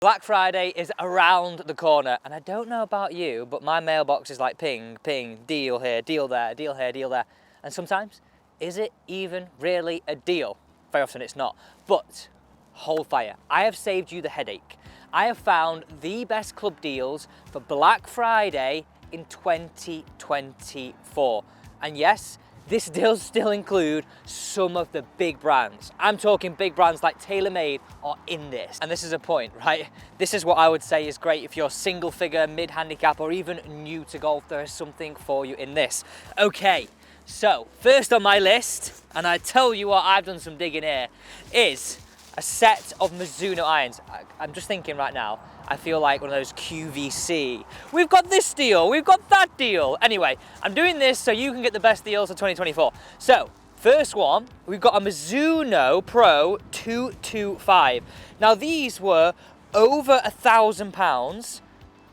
Black Friday is around the corner, and I don't know about you, but my mailbox is like ping, ping, deal here, deal there, deal here, deal there. And sometimes, is it even really a deal? Very often it's not. But hold fire, I have saved you the headache. I have found the best club deals for Black Friday in 2024. And yes, this deals still include some of the big brands. I'm talking big brands like Taylormade are in this. And this is a point, right? This is what I would say is great if you're single figure, mid-handicap, or even new to golf. There is something for you in this. Okay, so first on my list, and I tell you what, I've done some digging here, is a set of Mizuno irons. I'm just thinking right now, I feel like one of those QVC. We've got this deal, we've got that deal. Anyway, I'm doing this so you can get the best deals for 2024. So, first one, we've got a Mizuno Pro 225. Now these were over £1,000,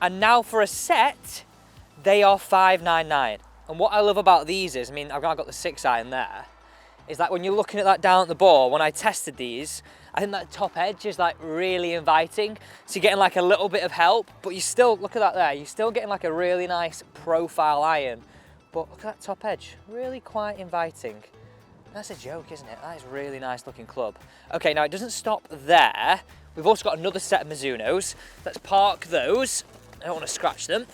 and now for a set, they are $599. And what I love about these is, I mean, I've got the 6 iron there, is that when you're looking at that down at the ball, when I tested these, I think that top edge is like really inviting. So you're getting like a little bit of help, but you still, look at that there, you're still getting like a really nice profile iron. But look at that top edge, really quite inviting. That's a joke, isn't it? That is a really nice looking club. Okay, now it doesn't stop there. We've also got another set of Mizunos. Let's park those. I don't want to scratch them.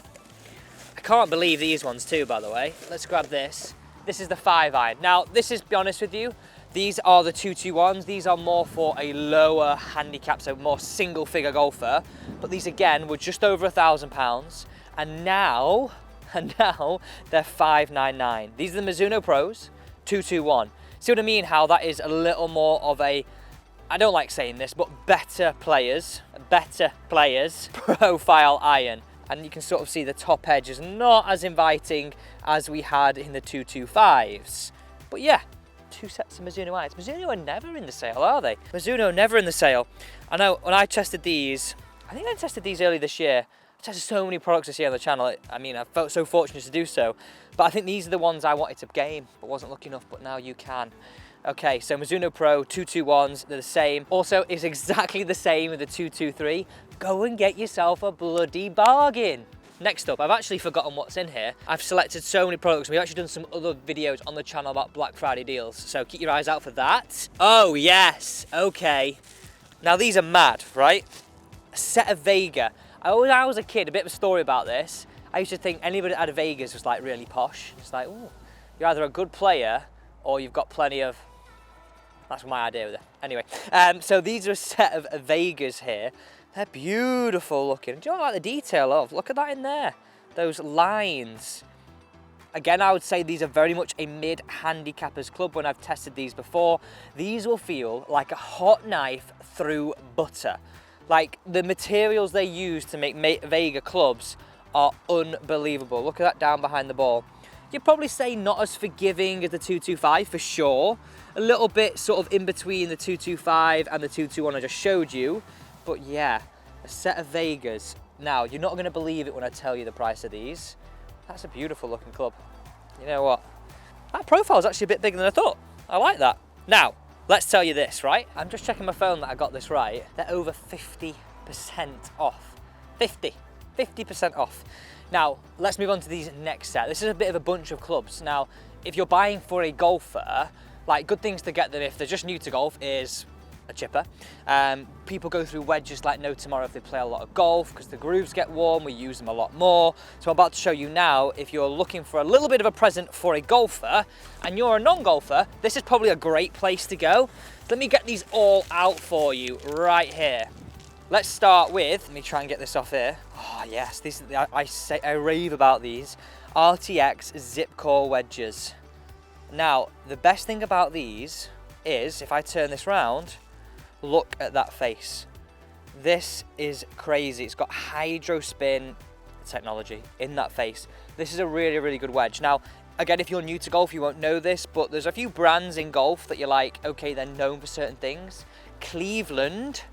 I can't believe these ones too, by the way. Let's grab this. This is the 5 iron. Now, this is, to be honest with you, these are the 221s. These are more for a lower handicap, so more single figure golfer. But these again were just over £1,000. And now they're $599. These are the Mizuno Pros 221. See what I mean? How that is a little more of a, I don't like saying this, but better players profile iron. And you can sort of see the top edge is not as inviting as we had in the 225s. But yeah, 2 sets of Mizuno irons. Mizuno are never in the sale, are they? Mizuno never in the sale. I know when I tested these, I think I tested these early this year. I tested so many products this year on the channel. I mean, I felt so fortunate to do so. But I think these are the ones I wanted to game, but wasn't lucky enough, but now you can. Okay, so Mizuno Pro 221s, they're the same. Also, it's exactly the same with the 223. Go and get yourself a bloody bargain. Next up, I've actually forgotten what's in here. I've selected so many products. We've actually done some other videos on the channel about Black Friday deals, so keep your eyes out for that. Oh yes, okay. Now these are mad, right? A set of Vega. When I was a kid, a bit of a story about this, I used to think anybody that had a Vegas was like really posh. It's like, ooh, you're either a good player or you've got plenty of, that's my idea with it. Anyway, so these are a set of Vegas here. They're beautiful looking. Do you know what I like the detail of? Look at that in there. Those lines. Again, I would say these are very much a mid-handicapper's club when I've tested these before. These will feel like a hot knife through butter. Like the materials they use to make Vega clubs are unbelievable. Look at that down behind the ball. You'd probably say not as forgiving as the 225 for sure. A little bit sort of in between the 225 and the 221 I just showed you. But yeah, a set of Vegas. Now, you're not going to believe it when I tell you the price of these. That's a beautiful looking club. You know what? That profile is actually a bit bigger than I thought. I like that. Now, let's tell you this, right? I'm just checking my phone that I got this right. They're over 50% off. 50% off. Now, let's move on to these next set. This is a bit of a bunch of clubs. Now, if you're buying for a golfer, like good things to get them if they're just new to golf is a chipper. People go through wedges like no tomorrow if they play a lot of golf because the grooves get warm, we use them a lot more. So I'm about to show you now, if you're looking for a little bit of a present for a golfer and you're a non-golfer, this is probably a great place to go. Let me get these all out for you right here. Let's start with, let me try and get this off here. Oh yes, these I rave about these. RTX zip core wedges. Now, the best thing about these is, if I turn this round, look at that face. This is crazy. It's got hydro spin technology in that face. This is a really, really good wedge. Now, again, if you're new to golf, you won't know this, but there's a few brands in golf that you're like, okay, they're known for certain things. Cleveland,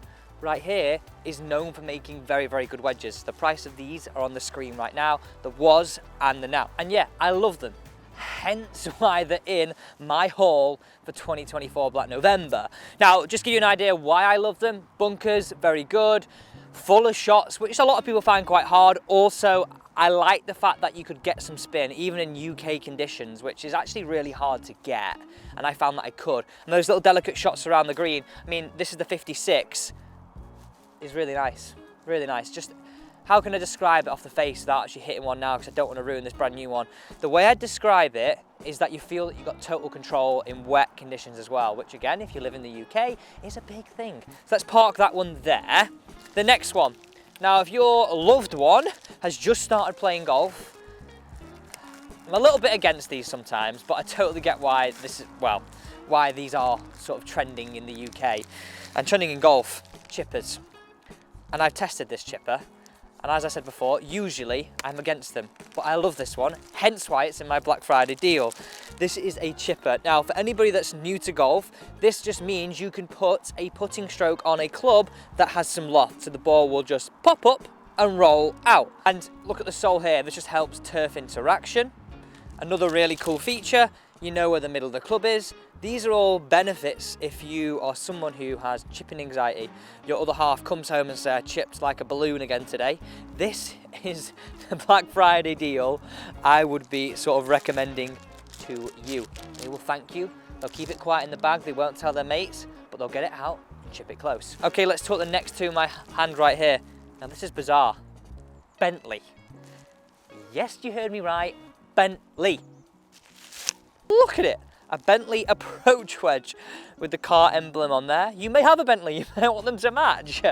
right here, is known for making very, very good wedges. The price of these are on the screen right now, the was and the now. And yeah, I love them. Hence why they're in my haul for 2024 Black November. Now, just to give you an idea why I love them. Bunkers, very good. full of shots, which a lot of people find quite hard. Also, I like the fact that you could get some spin, even in UK conditions, which is actually really hard to get. And I found that I could. And those little delicate shots around the green, I mean, this is the 56, is really nice, really nice. Just, how can I describe it off the face without actually hitting one now, because I don't want to ruin this brand new one. The way I describe it is that you feel that you've got total control in wet conditions as well, which again, if you live in the UK, is a big thing. So let's park that one there. The next one. Now, if your loved one has just started playing golf, I'm a little bit against these sometimes, but I totally get why this is, well, why these are sort of trending in the UK and trending in golf. Chippers. And I've tested this chipper, and as I said before, usually I'm against them, but I love this one, hence why it's in my Black Friday deal. This is a chipper. Now, for anybody that's new to golf, this just means you can put a putting stroke on a club that has some loft, so the ball will just pop up and roll out. And look at the sole here, this just helps turf interaction. Another really cool feature, you know where the middle of the club is. These are all benefits if you are someone who has chipping anxiety. Your other half comes home and says, I chipped like a balloon again today. This is the Black Friday deal I would be sort of recommending to you. They will thank you. They'll keep it quiet in the bag. They won't tell their mates, but they'll get it out and chip it close. Okay, let's talk the next two in my hand right here. Now this is bizarre. Bentley. Yes, you heard me right. Bentley. Look at it. A Bentley approach wedge with the car emblem on there. You may have a Bentley, you may want them to match.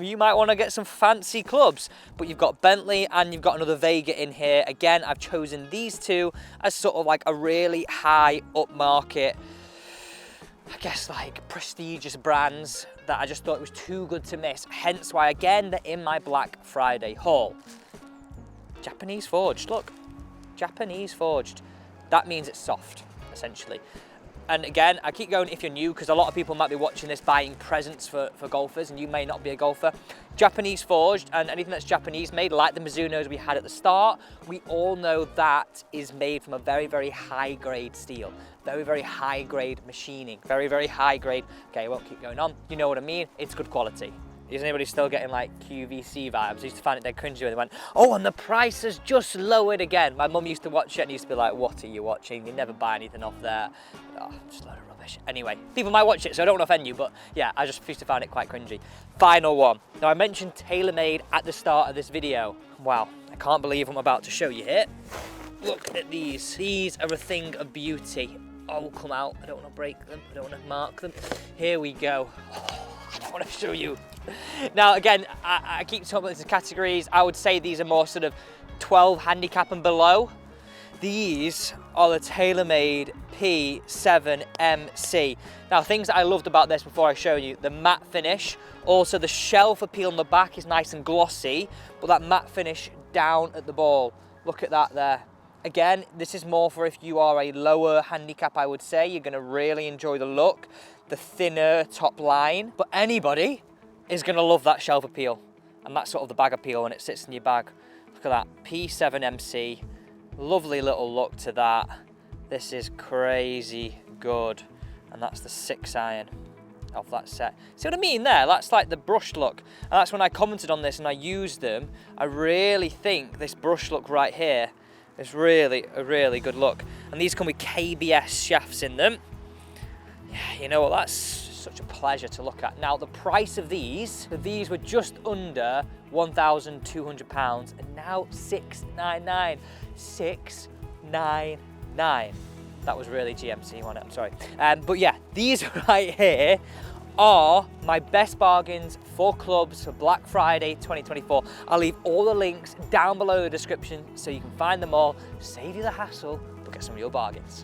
You might want to get some fancy clubs, but you've got Bentley and you've got another Vega in here. Again, I've chosen these two as sort of like a really high upmarket, I guess like prestigious brands that I just thought it was too good to miss. Hence why, again, they're in my Black Friday haul. Japanese forged, look, Japanese forged. That means it's soft, essentially. And again, I keep going if you're new, because a lot of people might be watching this buying presents for golfers, and you may not be a golfer. Japanese forged, and anything that's Japanese made, like the Mizunos we had at the start, we all know that is made from a very, very high grade steel. Very, very high grade machining. Very, very high grade. Okay, I won't keep going on. You know what I mean? It's good quality. Is anybody still getting like QVC vibes? I used to find it dead cringy when they went, oh, and the price has just lowered again. My mum used to watch it and used to be like, what are you watching? You never buy anything off there. Oh, just a load of rubbish. Anyway, people might watch it, so I don't want to offend you, but yeah, I just used to find it quite cringy. Final one. Now, I mentioned Taylormade at the start of this video. Wow, I can't believe what I'm about to show you here. Look at these. These are a thing of beauty. Oh, come out. I don't want to break them. I don't want to mark them. Here we go. Oh, I want to show you. Now, again, I keep talking about these categories. I would say these are more sort of 12 handicap and below. These are the Taylormade P7MC. Now, things that I loved about this before I show you, the matte finish. Also, the shelf appeal on the back is nice and glossy, but that matte finish down at the ball. Look at that there. Again, this is more for if you are a lower handicap, I would say. You're going to really enjoy the look, the thinner top line. But anybody is going to love that shelf appeal. And that's sort of the bag appeal when it sits in your bag. Look at that, P7MC. Lovely little look to that. This is crazy good. And that's the 6-iron of that set. See what I mean there? That's like the brush look. And that's when I commented on this and I used them. I really think this brush look right here is really a really good look. And these come with KBS shafts in them. Yeah, you know what, that's such a pleasure to look at. Now, the price of these were just under £1,200 and now $699. $699. That was really GMC, wasn't it? I'm sorry. But yeah, these right here are my best bargains for clubs for Black Friday 2024. I'll leave all the links down below in the description so you can find them all. Save you the hassle, but get some real bargains.